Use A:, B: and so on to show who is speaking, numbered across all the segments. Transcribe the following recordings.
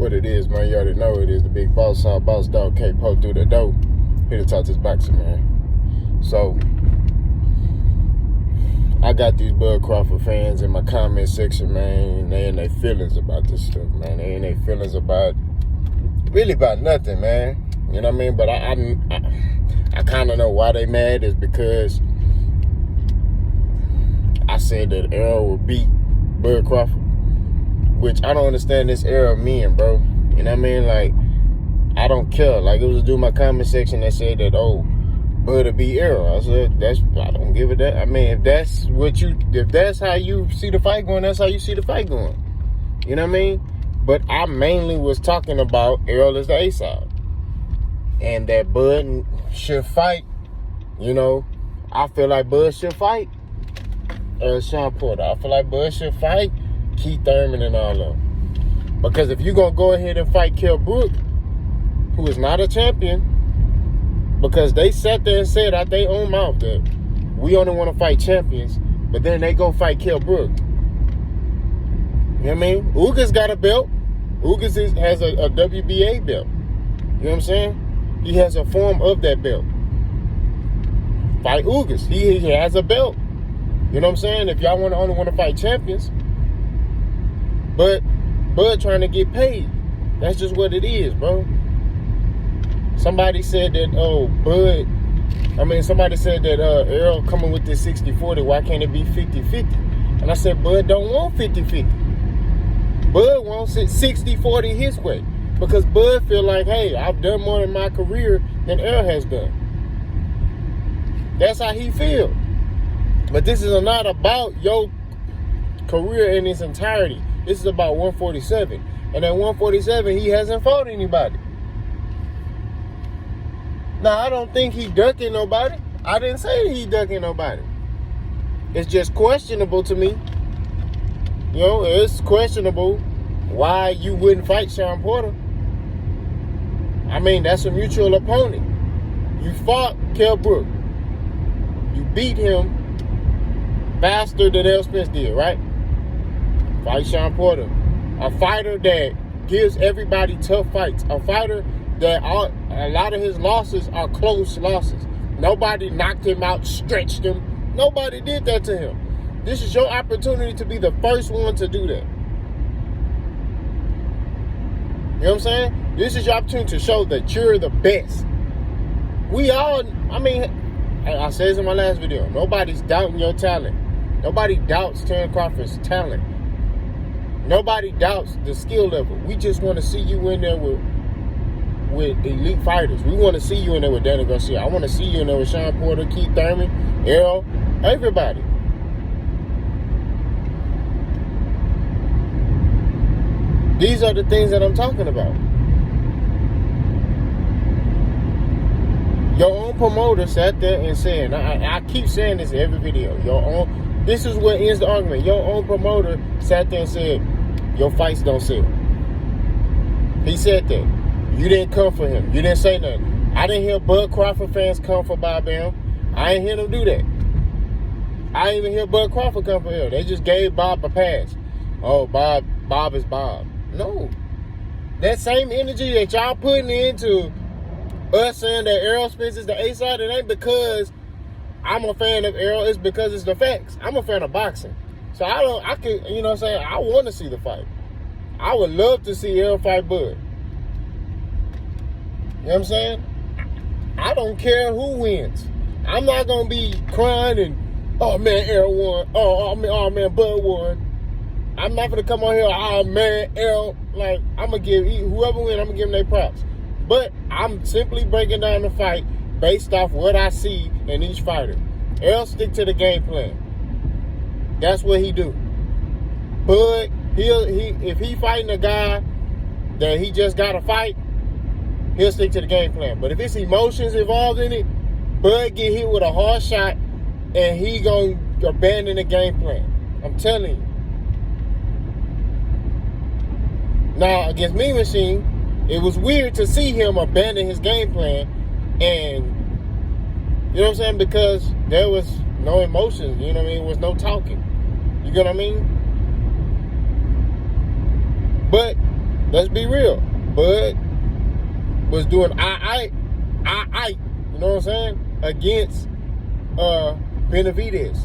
A: what it is, man. You already know it is the big boss dog K-Po through the door. Here to talk this boxing, man. So, I got these Bud Crawford fans in my comment section, man. They in their feelings about this stuff, man. They in their feelings about nothing, man. You know what I mean? But I kind of know why they mad is because I said that Errol would beat Bud Crawford, which I don't understand this era of men, bro. You know what I mean? Like, I don't care. Like, it was a dude in my comment section that said that, oh, Bud would beat Errol. I said, I don't give a damn. I mean, if that's how you see the fight going, that's how you see the fight going. You know what I mean? But I mainly was talking about Errol as the A side. And that Bud should fight. You know, I feel like Bud should fight Sean Porter. I feel like Bud should fight Keith Thurman and all of them. Because if you're going to go ahead and fight Kell Brook, who is not a champion, because they sat there and said out their own mouth that we only want to fight champions, but then they go fight Kell Brook. You know what I mean? Ugas got a belt. Ugas has a WBA belt. You know what I'm saying? He has a form of that belt. Fight Ugas. He has a belt. You know what I'm saying? If y'all only want to fight champions, but Bud trying to get paid. That's just what it is, bro. Somebody said that, somebody said that Errol coming with this 60-40, why can't it be 50-50? And I said, Bud don't want 50-50. Bud wants it 60-40 his way. Because Bud feel like, hey, I've done more in my career than Errol has done. That's how he feel. But this is not about your career in its entirety. This is about 147. And at 147, he hasn't fought anybody. Now, I don't think he ducking nobody. I didn't say he ducking nobody. It's just questionable to me. You know, it's questionable why you wouldn't fight Sean Porter. I mean, that's a mutual opponent. You fought Kell Brook. You beat him faster than Errol Spence did, right? Fight Sean Porter. A fighter that gives everybody tough fights. A fighter that a lot of his losses are close losses. Nobody knocked him out, stretched him. Nobody did that to him. This is your opportunity to be the first one to do that. You know what I'm saying? This is your opportunity to show that you're the best. I said this in my last video. Nobody's doubting your talent. Nobody doubts Terence Crawford's talent. Nobody doubts the skill level. We just want to see you in there with elite fighters. We want to see you in there with Danny Garcia. I want to see you in there with Sean Porter, Keith Thurman, Errol, everybody. These are the things that I'm talking about. Your own promoter sat there and said, I keep saying this in every video, this is what ends the argument. Your own promoter sat there and said, your fights don't sell. He said that. You didn't come for him. You didn't say nothing. I didn't hear Bud Crawford fans come for Bob Bam. I ain't hear them do that. I didn't even hear Bud Crawford come for him. They just gave Bob a pass. Oh, Bob is Bob. No. That same energy that y'all putting into us saying that Errol Spence is the A side, it ain't because I'm a fan of Errol. It's because it's the facts. I'm a fan of boxing. So I want to see the fight. I would love to see Errol fight Bud. You know what I'm saying? I don't care who wins. I'm not going to be crying and, oh, man, Errol won. Oh, man, Bud won. I'm not going to come on here, oh, man, Errol. Like, I'm going to give whoever wins, I'm going to give them their props. But I'm simply breaking down the fight based off what I see in each fighter. Errol stick to the game plan. That's what he do. Bud, if he fighting a guy that he just got to fight, he'll stick to the game plan. But if it's emotions involved in it, Bud get hit with a hard shot and he gonna abandon the game plan. I'm telling you. Now, against Mean Machine, it was weird to see him abandon his game plan, and you know what I'm saying, because there was no emotions, you know what I mean, there was no talking. You get what I mean? But Let's be real. Bud was doing you know what I'm saying, against Benavidez.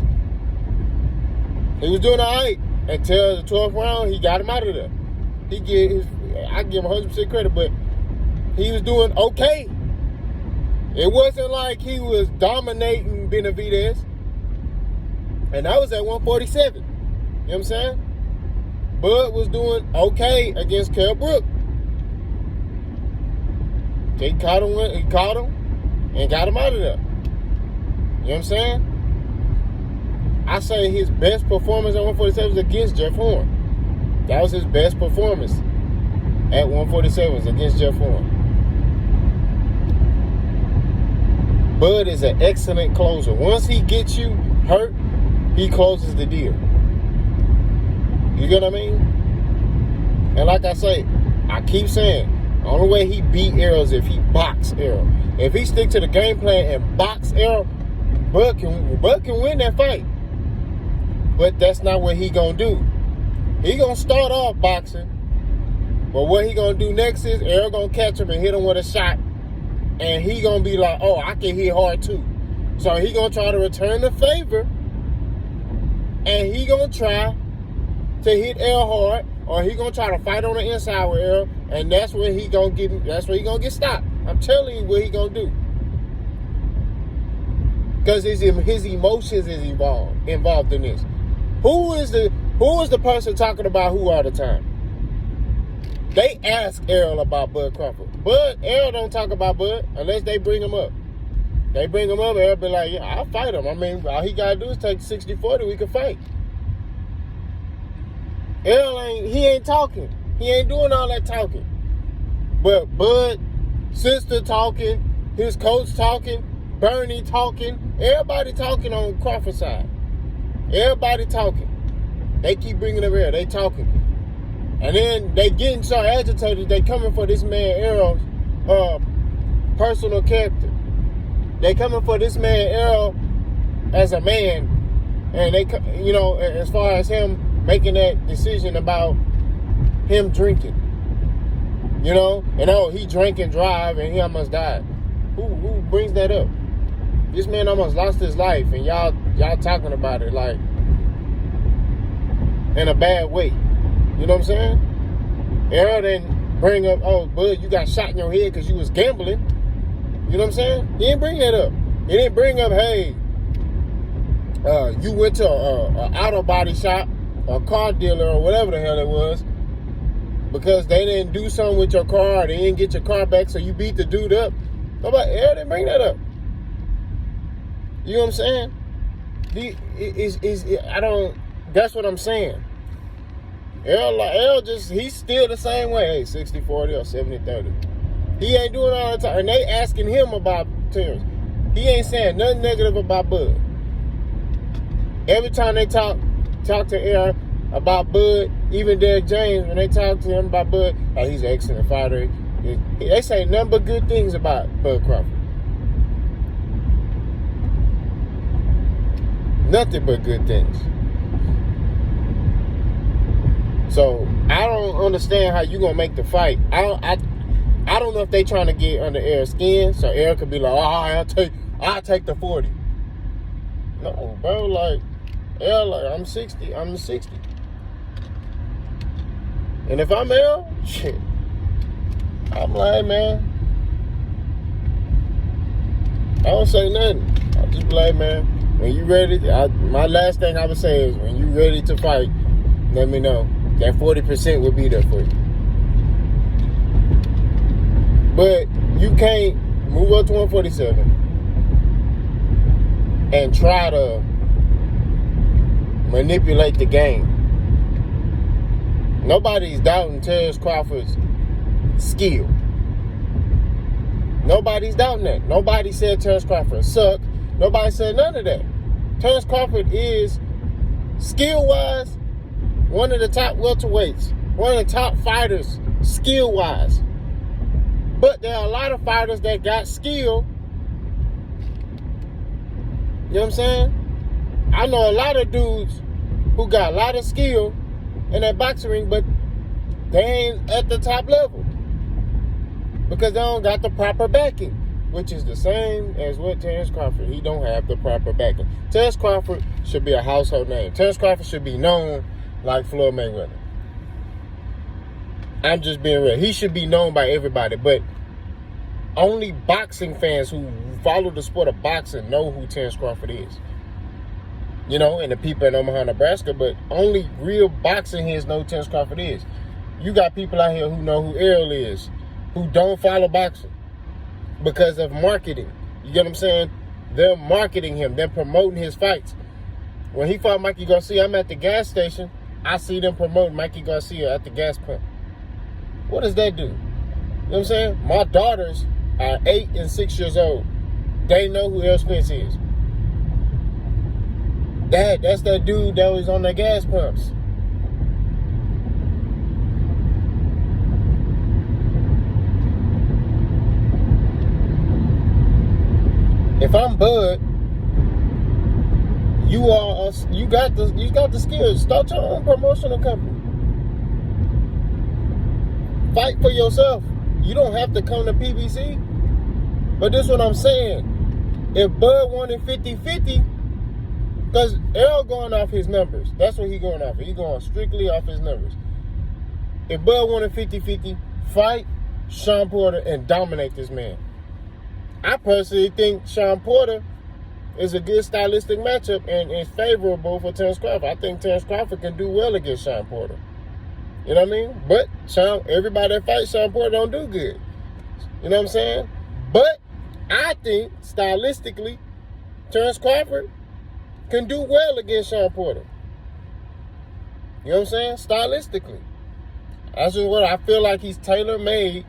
A: He was doing all right until the 12th round. He got him out of there. I give him 100% credit, but he was doing okay. It wasn't like he was dominating Benavidez. And that was at 147. You know what I'm saying? Bud was doing okay against Kell Brook. He caught him and got him out of there. You know what I'm saying? I say his best performance at 147 was against Jeff Horn. That was his best performance at 147 was against Jeff Horn. Bud is an excellent closer. Once he gets you hurt, he closes the deal. You get what I mean? And like I say, I keep saying, the only way he beat Errol is if he box Errol. If he stick to the game plan and box Errol, Bud can win that fight. But that's not what he gonna do. He gonna start off boxing, but what he gonna do next is Errol gonna catch him and hit him with a shot, and he gonna be like, oh, I can hit hard too. So he gonna try to return the favor, and he gonna try to hit Errol hard, or he gonna try to fight on the inside with Errol, and that's where he gonna get stopped. I'm telling you what he gonna do. Because his emotions is involved in this. Who is the person talking about who all the time? They ask Errol about Bud Crawford. Errol don't talk about Bud unless they bring him up. They bring him up, Errol be like, yeah, I'll fight him. I mean, all he gotta do is take 60-40, we can fight. Errol ain't talking. He ain't doing all that talking. But Bud, sister talking, his coach talking, Bernie talking, everybody talking on Crawford's side. Everybody talking. They keep bringing up Errol. They talking. And then they getting so agitated, they coming for this man Errol's personal character. They coming for this man Errol as a man. And they, you know, as far as him making that decision about him drinking. You know? And he drank and drive and he almost died. Who brings that up? This man almost lost his life, and y'all talking about it like in a bad way. You know what I'm saying? Errol didn't bring up, oh, Bud, you got shot in your head because you was gambling. You know what I'm saying? He didn't bring that up. He didn't bring up, hey, you went to an auto body shop, a car dealer, or whatever the hell it was, because they didn't do something with your car, or they didn't get your car back, so you beat the dude up. Nobody, Errol didn't bring that up. You know what I'm saying? That's what I'm saying. Errol he's still the same way. Hey, 60-40 or 70-30. He ain't doing all the time. And they asking him about Terrence. He ain't saying nothing negative about Bud. Every time they talk to Errol about Bud, even Derek James, when they talk to him about Bud, oh, he's an excellent fighter. They say nothing but good things about Bud Crawford. Nothing but good things. So I don't understand how you gonna make the fight. I don't know if they trying to get under Errol's skin, so Errol could be like, I'll take the 40. No, bro, like Errol, like I'm 60. I'm the 60. And if I'm Errol, shit, I'm like, man, I don't say nothing. I just be like, man, when you ready, my last thing I would say is, when you ready to fight, let me know. That 40% will be there for you. But you can't move up to 147 and try to manipulate the game. Nobody's doubting Terrence Crawford's skill. Nobody's doubting that. Nobody said Terrence Crawford sucked. Nobody said none of that. Terrence Crawford is, skill-wise, one of the top welterweights. One of the top fighters, skill-wise. But there are a lot of fighters that got skill. You know what I'm saying? I know a lot of dudes who got a lot of skill in that boxing ring, but they ain't at the top level because they don't got the proper backing, which is the same as what Terrence Crawford. He don't have the proper backing. Terrence Crawford should be a household name. Terrence Crawford should be known like Floyd Mayweather. I'm just being real. He should be known by everybody, but only boxing fans who follow the sport of boxing know who Terrence Crawford is. You know, and the people in Omaha, Nebraska, but only real boxing heads know who Terrence Crawford is. You got people out here who know who Errol is, who don't follow boxing because of marketing. You get what I'm saying? They're marketing him. They're promoting his fights. When he fought Mikey Garcia, I'm at the gas station. I see them promoting Mikey Garcia at the gas pump. What does that do? You know what I'm saying? My daughters are 8 and 6 years old. They know who Errol Spence is. That's that dude that was on the gas pumps. If I'm Bud, you got the skills. Start your own promotional company. Fight for yourself. You don't have to come to PBC. But this is what I'm saying. If Bud wanted 50-50, because Errol going off his numbers. That's what he going off. He going strictly off his numbers. If Bud wanted 50-50, fight Sean Porter and dominate this man. I personally think Sean Porter is a good stylistic matchup and is favorable for Terrence Crawford. I think Terrence Crawford can do well against Sean Porter. You know what I mean? But everybody that fights Sean Porter don't do good. You know what I'm saying? But I think stylistically, Terrence Crawford can do well against Sean Porter. You know what I'm saying? Stylistically. That's just what I feel like he's tailor-made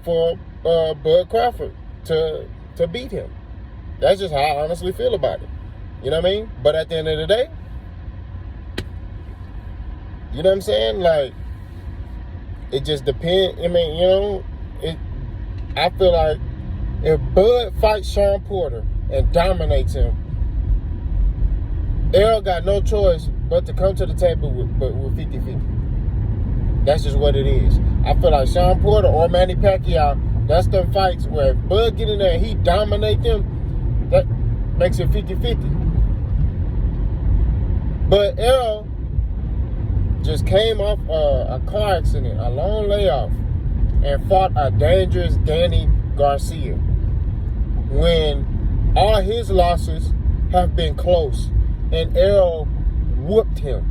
A: for Bud Crawford to beat him. That's just how I honestly feel about it. You know what I mean? But at the end of the day, you know what I'm saying? Like, it just depends. I mean, you know, I feel like if Bud fights Sean Porter and dominates him, Errol got no choice but to come to the table with 50-50. That's just what it is. I feel like Sean Porter or Manny Pacquiao, that's them fights where if Bud get in there and he dominate them, that makes it 50-50. But Errol just came off a car accident, a long layoff, and fought a dangerous Danny Garcia when all his losses have been close. And Errol whooped him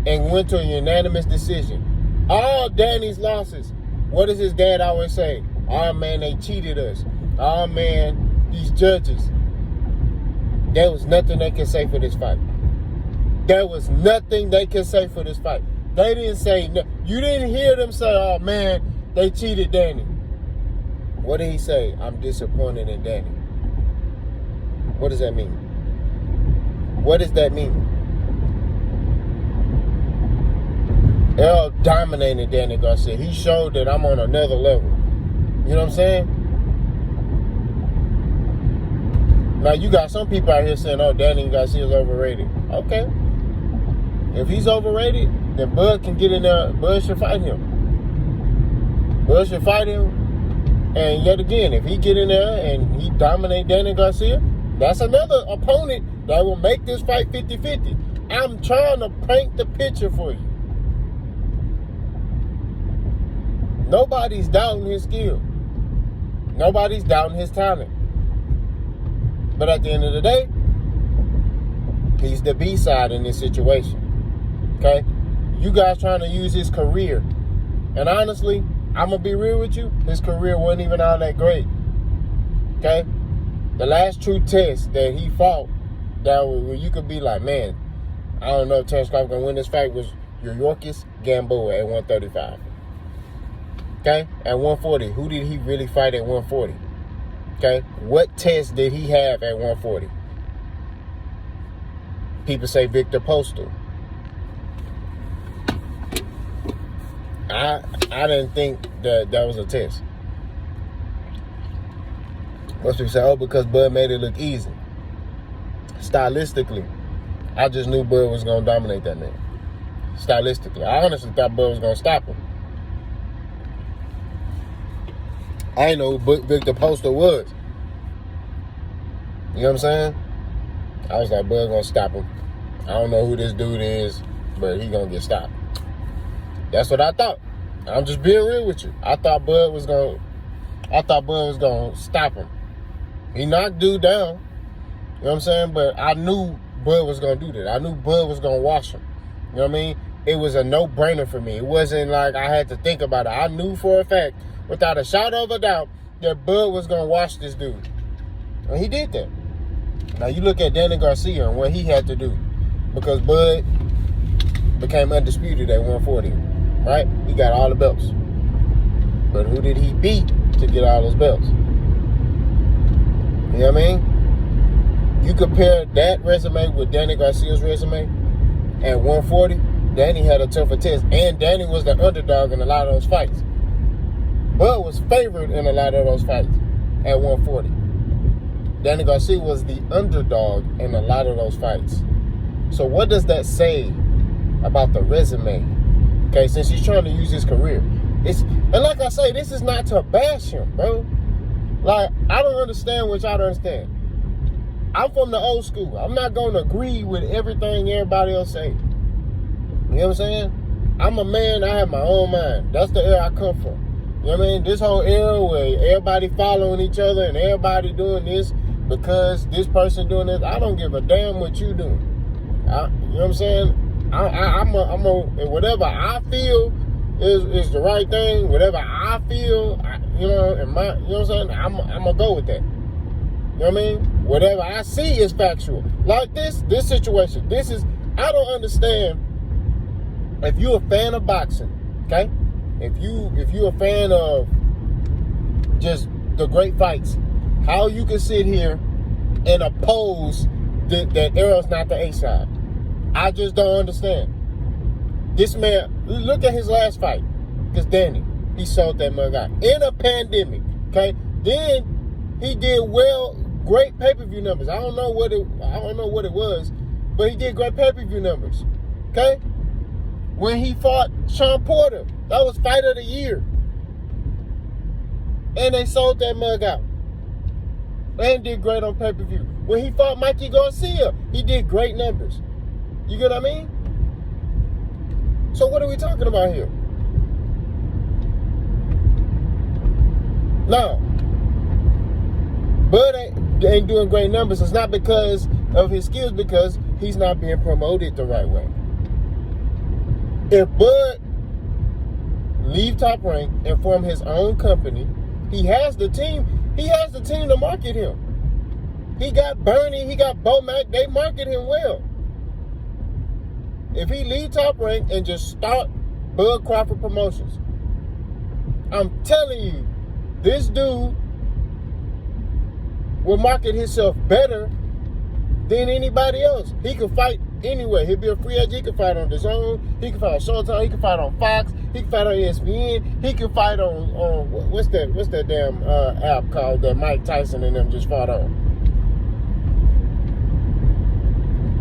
A: and went to a unanimous decision. All Danny's losses, what does his dad always say? Oh man, they cheated us. Oh man, these judges. There was nothing they could say for this fight. There was nothing they could say for this fight. They didn't say, no. You didn't hear them say, oh man, they cheated Danny. What did he say? I'm disappointed in Danny. What does that mean? What does that mean? Errol dominated Danny Garcia. He showed that I'm on another level. You know what I'm saying? Now, you got some people out here saying, oh, Danny Garcia's overrated. Okay. If he's overrated, then Bud can get in there. Bud should fight him. Bud should fight him. And yet again, if he get in there and he dominate Danny Garcia, that's another opponent that will make this fight 50-50. I'm trying to paint the picture for you. Nobody's doubting his skill. Nobody's doubting his talent. But at the end of the day, he's the B-side in this situation. Okay? You guys trying to use his career. And honestly, I'm going to be real with you, his career wasn't even all that great. Okay? The last true test that he fought, that where you could be like, man, I don't know if Terrence Crawford going to win this fight, was Yorkis Gamboa at 135. Okay? At 140, who did he really fight at 140? Okay? What test did he have at 140? People say Victor Postal. I didn't think that was a test. Most people say, oh, because Bud made it look easy. Stylistically, I just knew Bud was going to dominate that man. stylistically. I honestly thought Bud was going to stop him. I didn't know who Victor Poster was. You know what I'm saying? I was like, Bud going to stop him. I don't know who this dude is, but he going to get stopped. That's what I thought. I'm just being real with you. I thought Bud was going to stop him. He knocked dude down. You know what I'm saying? But I knew Bud was going to do that. I knew Bud was going to wash him. You know what I mean? It was a no-brainer for me. It wasn't like I had to think about it. I knew for a fact, without a shadow of a doubt, that Bud was going to wash this dude. And he did that. Now, you look at Danny Garcia and what he had to do. Because Bud became undisputed at 140, right? He got all the belts. But who did he beat to get all those belts? You know what I mean? You compare that resume with Danny Garcia's resume at 140, Danny had a tougher test. And Danny was the underdog in a lot of those fights. Bud was favored in a lot of those fights at 140. Danny Garcia was the underdog in a lot of those fights. So what does that say about the resume? Okay, since he's trying to use his career. And like I say, this is not to bash him, bro. Like, I don't understand what y'all don't understand. I'm from the old school. I'm not going to agree with everything everybody else say. You know what I'm saying? I'm a man. I have my own mind. That's the era I come from. You know what I mean? This whole era where everybody following each other and everybody doing this because this person doing this, I don't give a damn what you doing. You know what I'm saying? I'm whatever I feel is the right thing. Whatever I feel, you know what I'm saying? I'm gonna go with that. You know what I mean? Whatever I see is factual. Like this situation. I don't understand. If you're a fan of boxing, okay? If you're a fan of just the great fights, how you can sit here and oppose that Errol's not the A side. I just don't understand. This man, look at his last fight. Because Danny, he sold that mug out in a pandemic. Okay? Then he did great pay-per-view numbers. I don't know what it was, but he did great pay-per-view numbers. Okay? When he fought Sean Porter, that was fight of the year. And they sold that mug out. And did great on pay-per-view. When he fought Mikey Garcia, he did great numbers. You get what I mean? So what are we talking about here? No. Bud ain't doing great numbers. It's not because of his skills, because he's not being promoted the right way. If Bud leave Top Rank and form his own company, he has the team. He has the team to market him. He got Bernie, he got Bomac. They market him well. If he leave Top Rank and just start Bud Crawford Promotions, I'm telling you, this dude will market himself better than anybody else. He can fight anywhere. He'll be a free agent. He can fight on DAZN. He can fight on Showtime. He can fight on Fox. He can fight on ESPN. He can fight on what's that damn app called that Mike Tyson and them just fought on.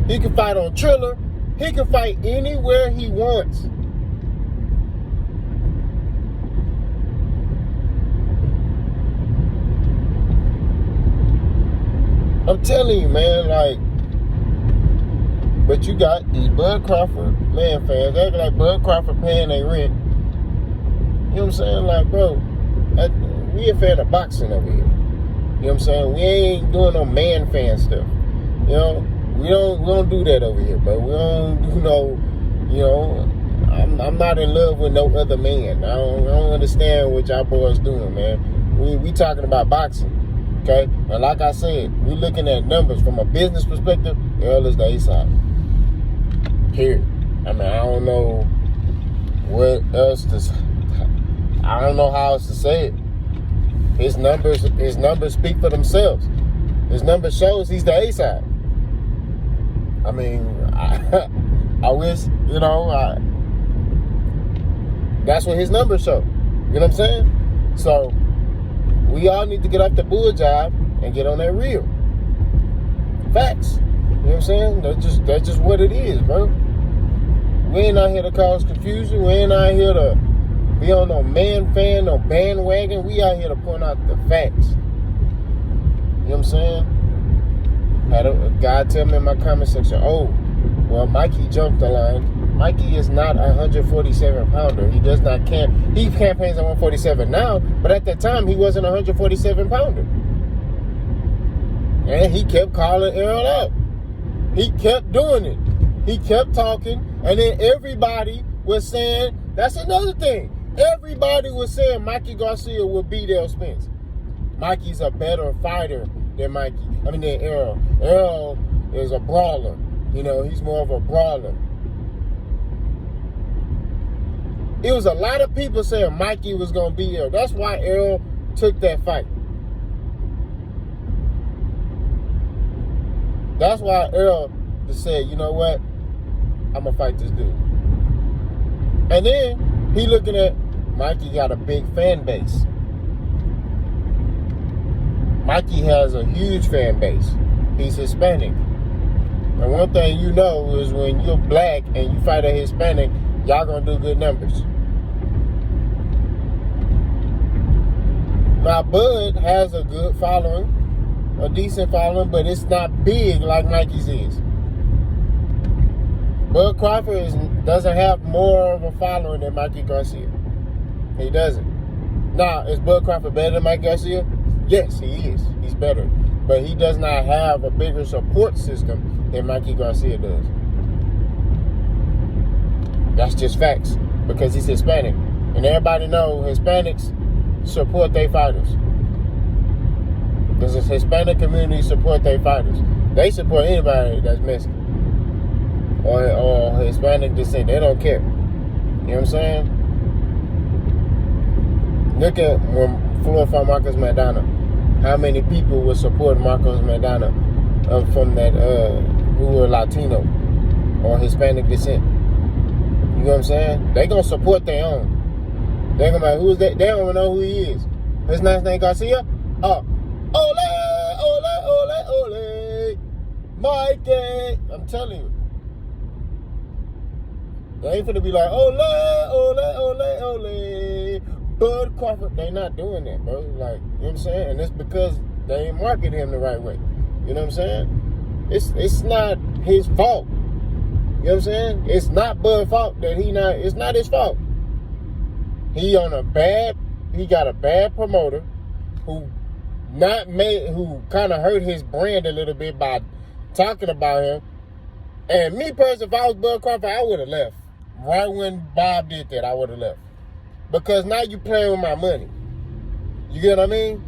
A: He can fight on Triller. He can fight anywhere he wants. I'm telling you, man, like, but you got these Bud Crawford man fans acting like Bud Crawford paying their rent. You know what I'm saying? Like, bro, we a fan of boxing over here. You know what I'm saying? We ain't doing no man fan stuff. You know? We don't do that over here, but we don't do no, you know, I'm not in love with no other man. I don't understand what y'all boys doing, man. We talking about boxing, okay? And like I said, we looking at numbers from a business perspective. Earl is the A side. Period. I mean, I don't know what else to. I don't know how else to say it. His numbers speak for themselves. His numbers shows he's the A side. I mean, I wish, you know, that's what his numbers show. You know what I'm saying? So, we all need to get off the bull job and get on that reel. Facts. You know what I'm saying? That's just what it is, bro. We ain't out here to cause confusion. We ain't out here to be on no no bandwagon. We out here to point out the facts. You know what I'm saying? Had a guy tell me in my comment section, oh, well, Mikey jumped the line. Mikey is not a 147 pounder. He does not he campaigns at 147 now, but at that time he wasn't a 147 pounder. And he kept calling Errol out. He kept doing it. He kept talking, and then everybody was saying, that's another thing. Everybody was saying Mikey Garcia would beat Errol Spence. Mikey's a better fighter than Errol. Errol is a brawler. You know, he's more of a brawler. It was a lot of people saying Mikey was going to beat Errol. That's why Errol took that fight. That's why Errol just said, you know what? I'm going to fight this dude. And then he looking at Mikey got a big fan base. Mikey has a huge fan base. He's Hispanic. And one thing you know is when you're black and you fight a Hispanic, y'all going to do good numbers. Now, Bud has a good following, a decent following, but it's not big like Mikey's is. Bud Crawford doesn't have more of a following than Mikey Garcia. He doesn't. Now, is Bud Crawford better than Mike Garcia? Yes, he is. He's better. But he does not have a bigger support system than Mikey Garcia does. That's just facts. Because he's Hispanic. And everybody knows Hispanics support their fighters. Because the Hispanic community support their fighters. They support anybody that's Mexican or Hispanic descent. They don't care. You know what I'm saying? Look at when Floyd fought Marcos Maidana. How many people would support Marcos Maidana from that who were Latino or Hispanic descent? You know what I'm saying? They gonna support their own. They gonna be like, who's that? They don't even know who he is. His last name Garcia? Oh, ole, Mikey. I'm telling you. They ain't finna be like, ole. Bud Crawford, they not doing that, bro. Like, you know what I'm saying? And it's because they ain't market him the right way. You know what I'm saying? It's not his fault. You know what I'm saying? It's not Bud's fault that it's not his fault. He got a bad promoter who kind of hurt his brand a little bit by talking about him. And me personally, if I was Bud Crawford, I would have left. Right when Bob did that, I would have left. Because now you playing with my money. You get what I mean?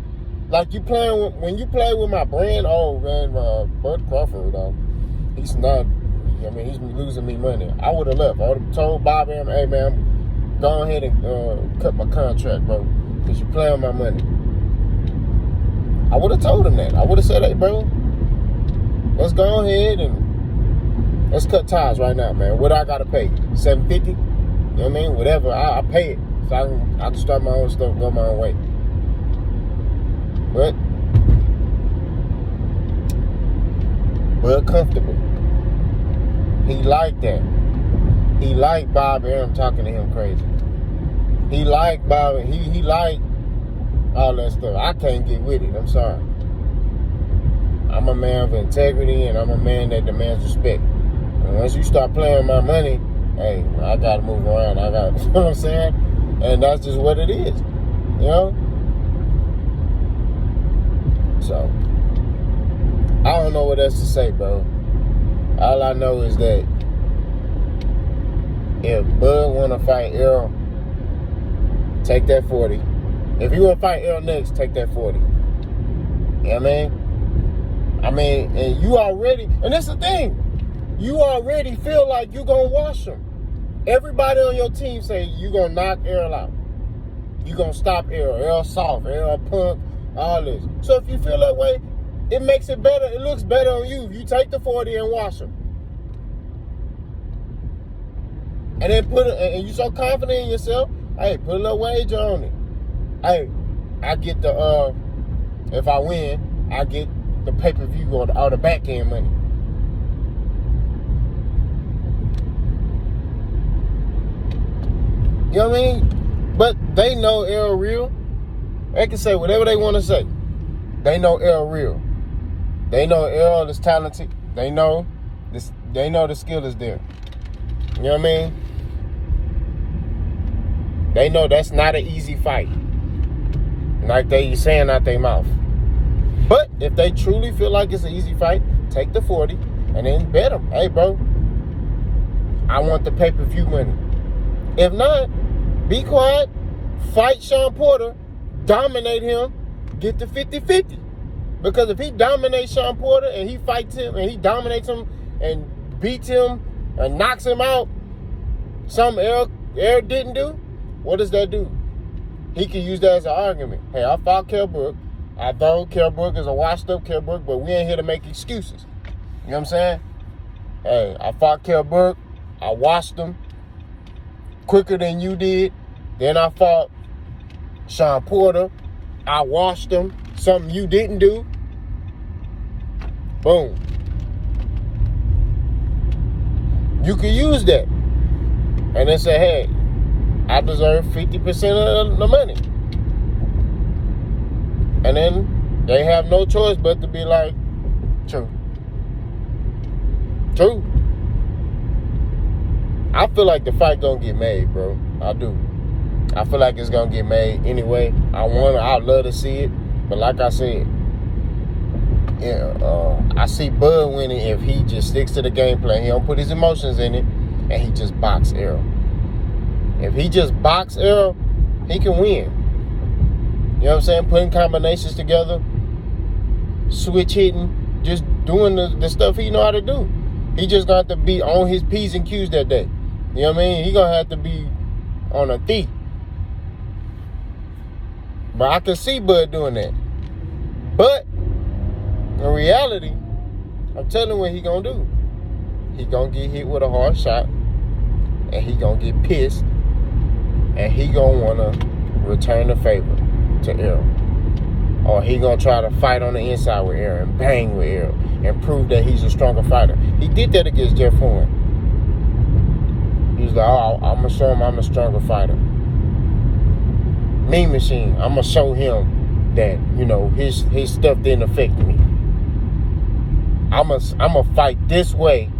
A: Like when you play with my brand, oh man, Bud Crawford, he's not, he's losing me money. I would have left. I would have told Bob, hey man, go ahead and cut my contract, bro. Because you playing with my money. I would have told him that. I would have said, hey bro, let's go ahead and let's cut ties right now, man. What I gotta pay? $750? You know what I mean? Whatever, I pay it. So I can start my own stuff, go my own way. But comfortable. He liked that. He liked Bob Arum talking to him crazy. He liked Bob. He liked all that stuff. I can't get with it. I'm sorry. I'm a man of integrity, and I'm a man that demands respect. And once you start playing with my money, hey, I gotta move around. You know what I'm saying? And that's just what it is, you know? So, I don't know what else to say, bro. All I know is that if Bud want to fight Errol, take that 40. If you want to fight Errol next, take that 40. You know what I mean? And you already, and that's the thing, you already feel like you're going to wash him. Everybody on your team say you're going to knock Errol out. You're going to stop Errol. Errol soft. Errol punk. All this. So if you feel that way, it makes it better. It looks better on you if you take the 40 and wash him. And then and you're so confident in yourself, hey, put a little wager on it. Hey, I get if I win, I get the pay-per-view or the back end money. You know what I mean? But they know Errol real. They can say whatever they want to say. They know Errol real. They know Errol is talented. They know this. They know the skill is there. You know what I mean? They know that's not an easy fight. Like they saying out their mouth. But if they truly feel like it's an easy fight, take the 40 and then bet them. Hey, bro, I want the pay-per-view money. If not, be quiet, fight Sean Porter, dominate him, get the 50-50. Because if he dominates Sean Porter and he fights him and he dominates him and beats him and knocks him out, something Errol didn't do, what does that do? He can use that as an argument. Hey, I fought Kell Brook. I know Kell Brook is a washed-up Kell Brook, but we ain't here to make excuses. You know what I'm saying? Hey, I fought Kell Brook. I washed him quicker than you did. Then I fought Sean Porter. I washed him. Something you didn't do. Boom. You can use that. And then say, hey, I deserve 50% of the money. And then they have no choice but to be like, true. True. I feel like the fight gonna get made, bro. I do. I feel like it's gonna get made anyway. I'd love to see it. But like I said, I see Bud winning if he just sticks to the game plan. He don't put his emotions in it, and he just box Errol. If he just box Errol, he can win. You know what I'm saying? Putting combinations together, switch hitting, just doing the stuff he know how to do. He just got to be on his P's and Q's that day. You know what I mean? He gonna have to be on a thief. But I can see Bud doing that. But in reality, I'm telling you what he gonna do. He gonna get hit with a hard shot, and he gonna get pissed, and he gonna wanna return the favor to Errol. Or he gonna try to fight on the inside with Errol and bang with Errol and prove that he's a stronger fighter. He did that against Jeff Horn. He was like, oh, I'm gonna show him I'm a stronger fighter. Mean Machine, I'm gonna show him that, you know, his stuff didn't affect me. I'm gonna fight this way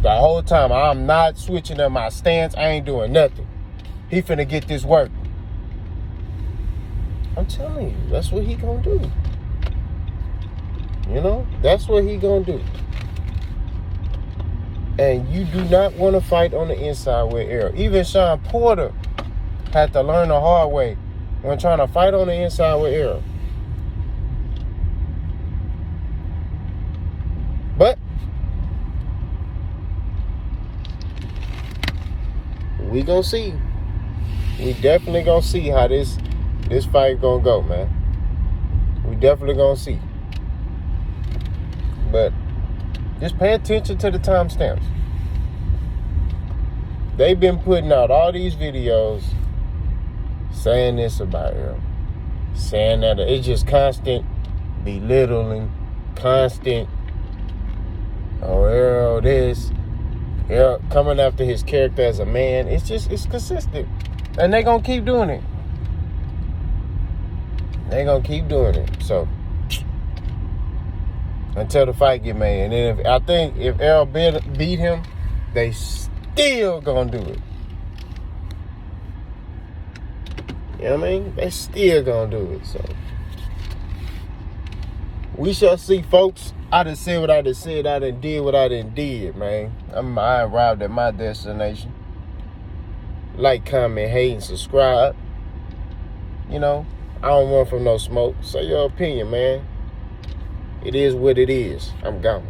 A: the whole time. I'm not switching up my stance. I ain't doing nothing. He finna get this work. I'm telling you, that's what he gonna do. You know, that's what he gonna do. And you do not want to fight on the inside with Errol. Even Sean Porter had to learn the hard way when trying to fight on the inside with Errol. But we gonna see. We definitely gonna see how this fight gonna go, man. We definitely gonna see. But just pay attention to the timestamps. They've been putting out all these videos saying this about Errol, saying that. It's just constant belittling, constant, oh, Errol this, Errol coming after his character as a man. It's consistent. And they gonna keep doing it. They gonna keep doing it. So until the fight get made. And then I think if Errol beat him, they still gonna do it. You know what I mean? They still gonna do it. So we shall see, folks. I done said what I done said. I done did what I done did, man. I arrived at my destination. Like, comment, hate, and subscribe. You know, I don't run from no smoke. Say your opinion, man. It is what it is. I'm gone.